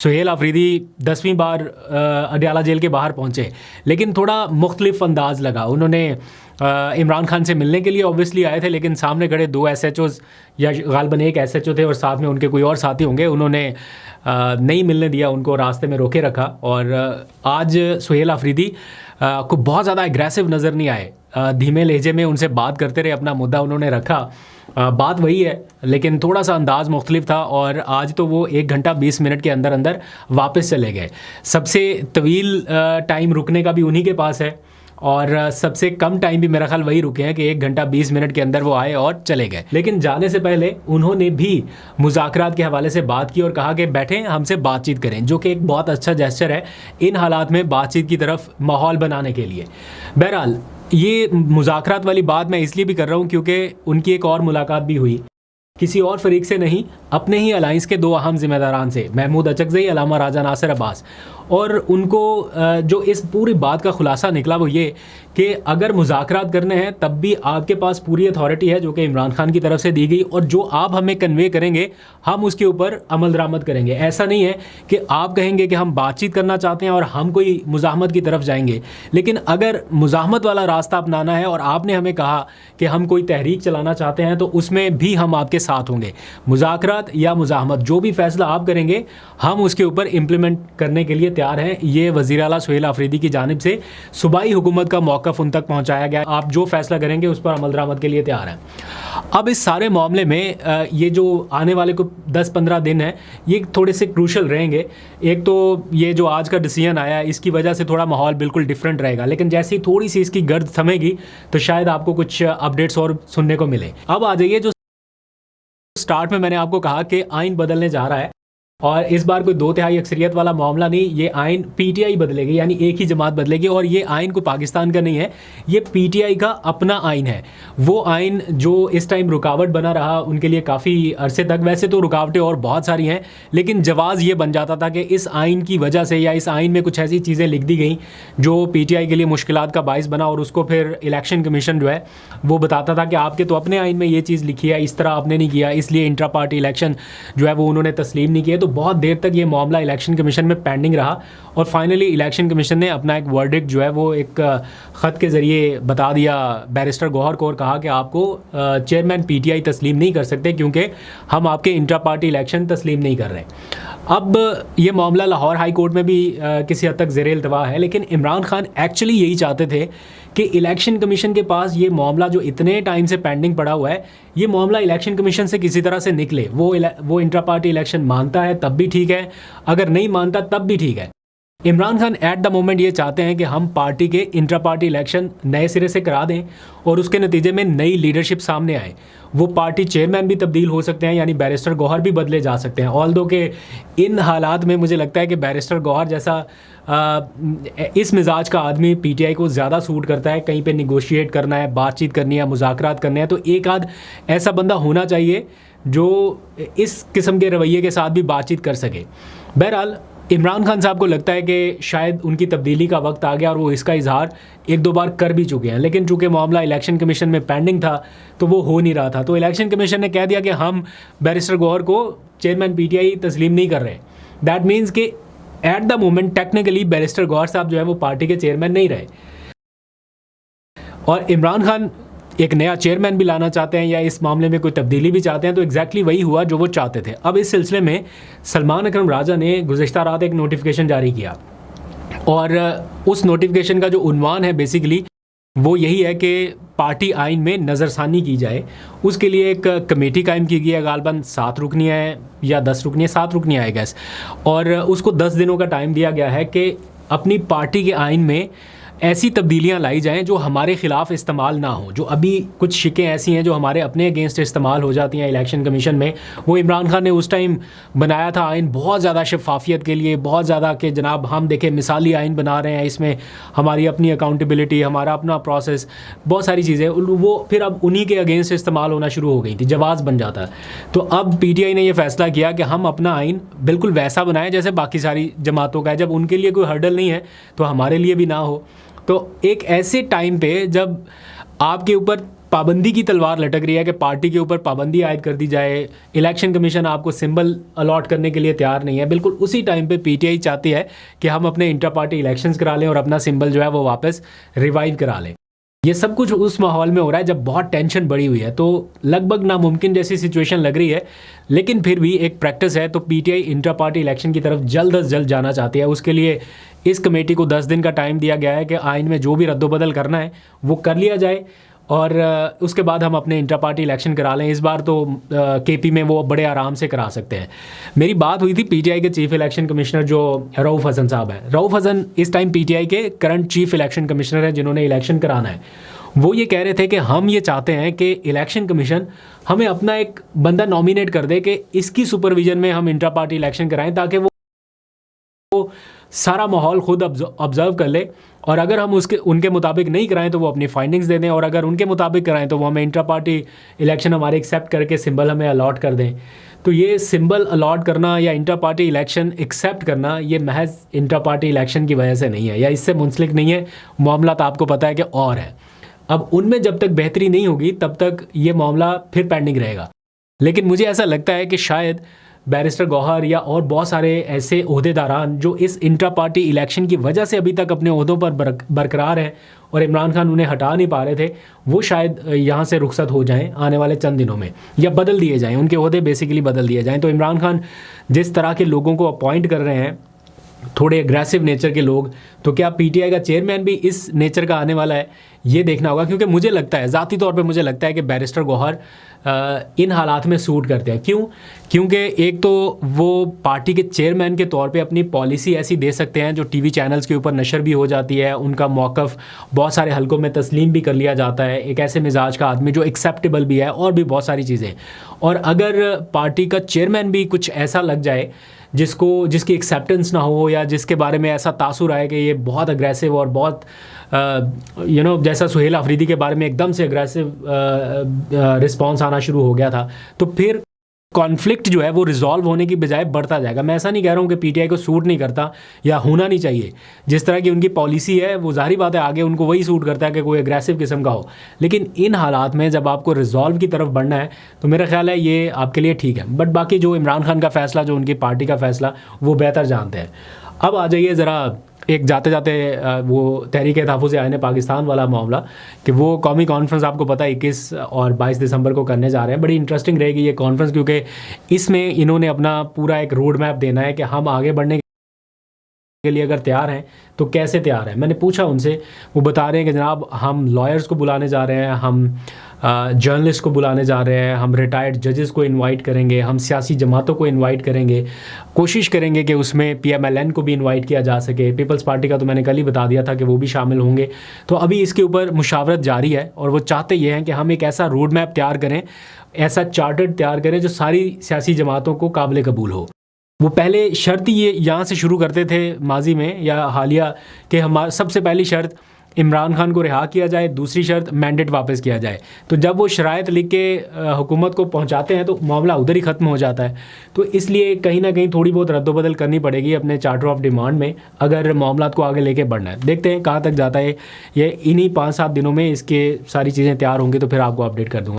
सुहेल आफरीदी 10वीं बार अडयाला जेल के बाहर पहुंचे, लेकिन थोड़ा मुख्तलिफ अंदाज लगा। उन्होंने इमरान खान से मिलने के लिए ऑब्वियसली आए थे, लेकिन सामने खड़े 2 SHOs या गालबन एक SHO थे और साथ में उनके कोई और साथी होंगे, उन्होंने नहीं मिलने दिया, उनको रास्ते में रोके रखा। और आज सुहेल आफरीदी को बहुत ज़्यादा एग्रेसिव नज़र नहीं आए, धीमे लहजे में उनसे बात करते रहे, अपना मुद्दा उन्होंने रखा। बात वही है, लेकिन थोड़ा सा अंदाज़ मुख्तलिफ था। और आज तो वो 1 घंटा 20 मिनट के अंदर अंदर वापस चले गए। सबसे तवील टाइम रुकने का भी उन्हीं के पास है, और सबसे कम टाइम भी मेरा ख्याल वही रुके हैं कि 1 घंटा 20 मिनट के अंदर वो आए और चले गए। लेकिन जाने से पहले उन्होंने भी मुज़ाकरात के हवाले से बात की और कहा कि बैठें हमसे बातचीत करें, जो कि एक बहुत अच्छा जेस्चर है इन हालात में बातचीत की तरफ माहौल बनाने के लिए। बहरहाल ये मुज़ाकरात वाली बात मैं इसलिए भी कर रहा हूँ क्योंकि उनकी एक और मुलाकात भी हुई, किसी और फरीक से नहीं, अपने ही अलाइंस के 2 अहम ज़िम्मेदारान से, महमूद अचकज़ई, अल्लामा राजा नासिर अब्बास। और उनको जो इस पूरी बात का खुलासा निकला वो ये कि अगर मुज़ाकरात करने हैं तब भी आपके पास पूरी अथॉरिटी है जो कि इमरान खान की तरफ से दी गई, और जो आप हमें कन्वे करेंगे हम उसके ऊपर अमल दरामद करेंगे। ऐसा नहीं है कि आप कहेंगे कि हम बातचीत करना चाहते हैं और हम कोई मुज़ाहमत की तरफ जाएंगे, लेकिन अगर मुज़ाहमत वाला रास्ता अपनाना है और आपने हमें कहा कि हम कोई तहरीक चलाना चाहते हैं तो उसमें भी हम आपके साथ होंगे। मुज़ाकरात या मुज़ाहमत जो भी फ़ैसला आप करेंगे हम उसके ऊपर इम्प्लीमेंट करने के लिए तैयार हैं। ये वज़ीर आला सुहेल आफरीदी की जानिब से सूबाई हुकूमत का मौक़िफ़ उन तक पहुँचाया गया, आप जो फ़ैसला करेंगे उस पर अमल दरामद के लिए तैयार हैं। अब इस सारे मामले में ये जो आने वाले को 10-15 दिन हैं ये थोड़े से क्रूशल रहेंगे। एक तो ये जो आज का डिसीजन आया इसकी वजह से थोड़ा माहौल बिल्कुल डिफरेंट रहेगा, लेकिन जैसे ही थोड़ी सी इसकी गर्द थमेगी तो शायद आपको कुछ अपडेट्स और सुनने को मिले। अब आ जाइए, जो स्टार्ट में मैंने आपको कहा कि आइन बदलने जा रहा है, और इस बार कोई 2/3 अक्सरियत वाला मामला नहीं, ये आइन PTI बदलेगी, यानी एक ही जमात बदलेगी। और ये आइन को पाकिस्तान का नहीं है, ये PTI का अपना आइन है। वो आइन जो इस टाइम रुकावट बना रहा उनके लिए काफ़ी अरसे तक, वैसे तो रुकावटें और बहुत सारी हैं, लेकिन जवाज़ ये बन जाता था कि इस आइन की वजह से या इस आइन में कुछ ऐसी चीज़ें लिख दी गई जो PTI के लिए मुश्किलात का बाइस बना, और उसको फिर इलेक्शन कमीशन जो है वो बताता था कि आपके तो अपने आइन में ये चीज़ लिखी है, इस तरह आपने नहीं किया, इसलिए इंट्रा पार्टी इलेक्शन जो है वो उन्होंने तस्लीम नहीं किए। तो बहुत देर तक ये मामला इलेक्शन कमीशन में पेंडिंग रहा, और फाइनली इलेक्शन कमीशन ने अपना एक वर्डिक्ट जो है वो एक ख़त के ज़रिए बता दिया बैरिस्टर गौहर को, और कहा कि आपको चेयरमैन PTI तस्लीम नहीं कर सकते क्योंकि हम आपके इंट्रा पार्टी इलेक्शन तस्लीम नहीं कर रहे। अब ये मामला लाहौर हाई कोर्ट में भी किसी हद तक ज़ेर इल्तवा है, लेकिन इमरान खान एक्चुअली यही चाहते थे कि इलेक्शन कमीशन के पास ये मामला जो इतने टाइम से पेंडिंग पड़ा हुआ है, ये मामला इलेक्शन कमीशन से किसी तरह से निकले। वो इंट्रा पार्टी इलेक्शन मानता है तब भी ठीक है, अगर नहीं मानता तब भी ठीक है। Imran Khan eight the moment ये चाहते हैं कि हम पार्टी के इंट्रा पार्टी इलेक्शन नए सिरे से करा दें और उसके नतीजे में नई लीडरशिप सामने आए। वो पार्टी चेयरमैन भी तब्दील हो सकते हैं, यानी बैरिस्टर गौहर भी बदले जा सकते हैं। ऑल्दो के इन हालात में मुझे लगता है कि बैरिस्टर गौहर जैसा इस मिजाज का आदमी PTI को ज़्यादा सूट करता है। कहीं पे निगोशिएट करना है, बातचीत करनी है, मुज़ाकरात करने हैं, तो एक आध ऐसा बंदा होना चाहिए जो इस किस्म के रवैये के साथ भी बातचीत कर सके। बहरहाल इमरान खान साहब को लगता है कि शायद उनकी तब्दीली का वक्त आ गया, और वो इसका इजहार 1-2 बार कर भी चुके हैं, लेकिन चूँकि मामला इलेक्शन कमीशन में पेंडिंग था तो वो हो नहीं रहा था। तो इलेक्शन कमीशन ने कह दिया कि हम बैरिस्टर गौहर को चेयरमैन PTI तस्लीम नहीं कर रहे। दैट मीन्स कि at the moment technically barrister Gauhar साहब जो है वो पार्टी के चेयरमैन नहीं रहे, और इमरान खान एक नया चेयरमैन भी लाना चाहते हैं या इस मामले में कोई तब्दीली भी चाहते हैं। तो एग्जैक्टली वही हुआ जो वो चाहते थे। अब इस सिलसिले में सलमान अकरम राजा ने गुज़िश्ता रात एक नोटिफिकेशन जारी किया, और उस नोटिफिकेशन का जो उन्वान है बेसिकली वो यही है कि पार्टी आइन में नज़रसानी की जाए। उसके लिए एक कमेटी कायम की गई है, गालबन 7 रुकनियाँ हैं या 10 रुकनियाँ, 7 रुकनियाँ है गैस, और उसको 10 दिनों का टाइम दिया गया है कि अपनी पार्टी के आइन में ऐसी तब्दीलियां लाई जाएं जो हमारे ख़िलाफ़ इस्तेमाल ना हो। जो अभी कुछ शिकें ऐसी हैं जो हमारे अपने अगेंस्ट इस्तेमाल हो जाती हैं इलेक्शन कमीशन में, वो इमरान खान ने उस टाइम बनाया था आइन बहुत ज़्यादा शफाफियत के लिए, बहुत ज़्यादा कि जनाब हम देखें मिसाली आइन बना रहे हैं, इसमें हमारी अपनी अकाउंटेबिलिटी, हमारा अपना प्रोसेस, बहुत सारी चीज़ें, वो फिर अब उन्हीं के अगेंस्ट इस्तेमाल होना शुरू हो गई थी, जवाज़ बन जाता है। तो अब PTI ने यह फ़ैसला किया कि हम अपना आइन बिल्कुल वैसा बनाएं जैसे बाकी सारी जमातों का है। जब उनके लिए कोई हर्डल नहीं है तो हमारे लिए भी ना हो। तो एक ऐसे टाइम पे जब आपके ऊपर पाबंदी की तलवार लटक रही है कि पार्टी के ऊपर पाबंदी आयद कर दी जाए, इलेक्शन कमीशन आपको सिंबल अलॉट करने के लिए तैयार नहीं है। बिल्कुल उसी टाइम पे पीटीआई चाहती है कि हम अपने इंटर पार्टी इलेक्शंस करा लें और अपना सिंबल जो है वो वापस रिवाइव करा लें। ये सब कुछ उस माहौल में हो रहा है जब बहुत टेंशन बढ़ी हुई है, तो लगभग नामुमकिन जैसी सिचुएशन लग रही है। लेकिन फिर भी एक प्रैक्टिस है, तो पीटीआई इंटर पार्टी इलेक्शन की तरफ जल्द अज जल्द जाना चाहती है। उसके लिए इस कमेटी को 10 दिन का टाइम दिया गया है कि आइन में जो भी रद्दोबदल करना है वो कर लिया जाए और उसके बाद हम अपने इंटर पार्टी इलेक्शन करा लें। इस बार तो केपी में वो बड़े आराम से करा सकते हैं। मेरी बात हुई थी पीटीआई के चीफ इलेक्शन कमिश्नर जो रऊफ़ हसन साहब हैं। रऊफ़ हसन इस टाइम पीटीआई के करंट चीफ इलेक्शन कमिश्नर हैं जिन्होंने इलेक्शन कराना है। वो ये कह रहे थे कि हम ये चाहते हैं कि इलेक्शन कमीशन हमें अपना एक बंदा नॉमिनेट कर दे कि इसकी सुपरविजन में हम इंटर पार्टी इलेक्शन कराएं, ताकि वो सारा माहौल खुद ऑब्जर्व कर ले और अगर हम उनके मुताबिक नहीं कराएं तो वो अपनी फाइंडिंग्स दे दें, और अगर उनके मुताबिक कराएं तो वो हमें इंटर पार्टी इलेक्शन हमारे एक्सेप्ट करके सिंबल हमें अलॉट कर दें। तो ये सिंबल अलॉट करना या इंटर पार्टी इलेक्शन एक्सेप्ट करना ये महज इंटर पार्टी इलेक्शन की वजह से नहीं है या इससे मुंसलिक नहीं है। मामला तो आपको पता है कि और है। अब उनमें जब तक बेहतरी नहीं होगी तब तक ये मामला फिर पेंडिंग रहेगा। लेकिन मुझे ऐसा लगता है कि शायद बैरिस्टर गौहर या और बहुत सारे ऐसे ओहदेदारान जो इस इंटर पार्टी इलेक्शन की वजह से अभी तक अपने ओहदों पर बरकरार हैं और इमरान खान उन्हें हटा नहीं पा रहे थे, वो शायद यहाँ से रुखसत हो जाएं आने वाले चंद दिनों में, या बदल दिए जाएं, उनके ओहदे बेसिकली बदल दिए जाएं। तो इमरान खान जिस तरह के लोगों को अपॉइंट कर रहे हैं, थोड़े एग्रेसिव नेचर के लोग, तो क्या पीटीआई का चेयरमैन भी इस नेचर का आने वाला है, ये देखना होगा। क्योंकि मुझे लगता है, ज़ाती तौर पे मुझे लगता है कि बैरिस्टर गौहर इन हालात में सूट करते हैं। क्यों? क्योंकि एक तो वो पार्टी के चेयरमैन के तौर पे अपनी पॉलिसी ऐसी दे सकते हैं जो टीवी चैनल्स के ऊपर नशर भी हो जाती है, उनका मौक़िफ़ बहुत सारे हलकों में तस्लीम भी कर लिया जाता है, एक ऐसे मिजाज का आदमी जो एक्सेप्टेबल भी है, और भी बहुत सारी चीज़ें। और अगर पार्टी का चेयरमैन भी कुछ ऐसा लग जाए जिसकी एक्सेप्टेंस ना हो, या जिसके बारे में ऐसा तासुर आए कि ये बहुत अग्रेसिव और बहुत जैसा सुहेल अफरीदी के बारे में एकदम से अग्रेसिव रिस्पॉन्स आना शुरू हो गया था, तो फिर कॉन्फ्लिक्ट जो है वो रिजॉल्व होने की बजाय बढ़ता जाएगा। मैं ऐसा नहीं कह रहा हूँ कि पीटीआई को सूट नहीं करता या होना नहीं चाहिए, जिस तरह की उनकी पॉलिसी है वो ज़ाहिर बात है आगे उनको वही सूट करता है कि कोई एग्रेसिव किस्म का हो। लेकिन इन हालात में जब आपको रिजॉल्व की तरफ बढ़ना है तो मेरा ख्याल है ये आपके लिए ठीक है। बट बाकी जो इमरान खान का फ़ैसला, जो उनकी पार्टी का फ़ैसला, वो बेहतर जानते हैं। अब आ जाइए ज़रा एक जाते जाते वो तहरीक तहफ़्फ़ुज़ आईन पाकिस्तान वाला मामला, कि वो कौमी कॉन्फ्रेंस आपको पता है 21 और 22 दिसंबर को करने जा रहे हैं। बड़ी इंटरेस्टिंग रहेगी ये कॉन्फ्रेंस, क्योंकि इसमें इन्होंने अपना पूरा एक रोड मैप देना है कि हम आगे बढ़ने के लिए अगर तैयार हैं तो कैसे तैयार हैं। मैंने पूछा उनसे, वो बता रहे हैं कि जनाब हम लॉयर्स को बुलाने जा रहे हैं, हम जर्नलिस्ट को बुलाने जा रहे हैं, हम रिटायर्ड जजेस को इनवाइट करेंगे, हम सियासी जमातों को इनवाइट करेंगे, कोशिश करेंगे कि उसमें पीएमएलएन को भी इनवाइट किया जा सके। पीपल्स पार्टी का तो मैंने कल ही बता दिया था कि वो भी शामिल होंगे। तो अभी इसके ऊपर मुशावरत जारी है और वो चाहते ये हैं कि हम एक ऐसा रोड मैप तैयार करें, ऐसा चार्टर्ड तैयार करें जो सारी सियासी जमातों को काबिल कबूल हो। वो पहले शर्त ये यहाँ से शुरू करते थे माजी में या हालिया, कि हमारा सबसे पहली शर्त इमरान खान को रिहा किया जाए, दूसरी शर्त मैंडेट वापस किया जाए। तो जब वो शराइत लिख के हुकूमत को पहुंचाते हैं तो मामला उधर ही ख़त्म हो जाता है। तो इसलिए कहीं ना कहीं थोड़ी बहुत रद्दोबदल करनी पड़ेगी अपने चार्टर ऑफ डिमांड में, अगर मामला को आगे लेके बढ़ना है। देखते हैं कहाँ तक जाता है ये। इन्हीं 5-7 दिनों में इसके सारी चीज़ें तैयार होंगी तो फिर आपको अपडेट कर दूँगा।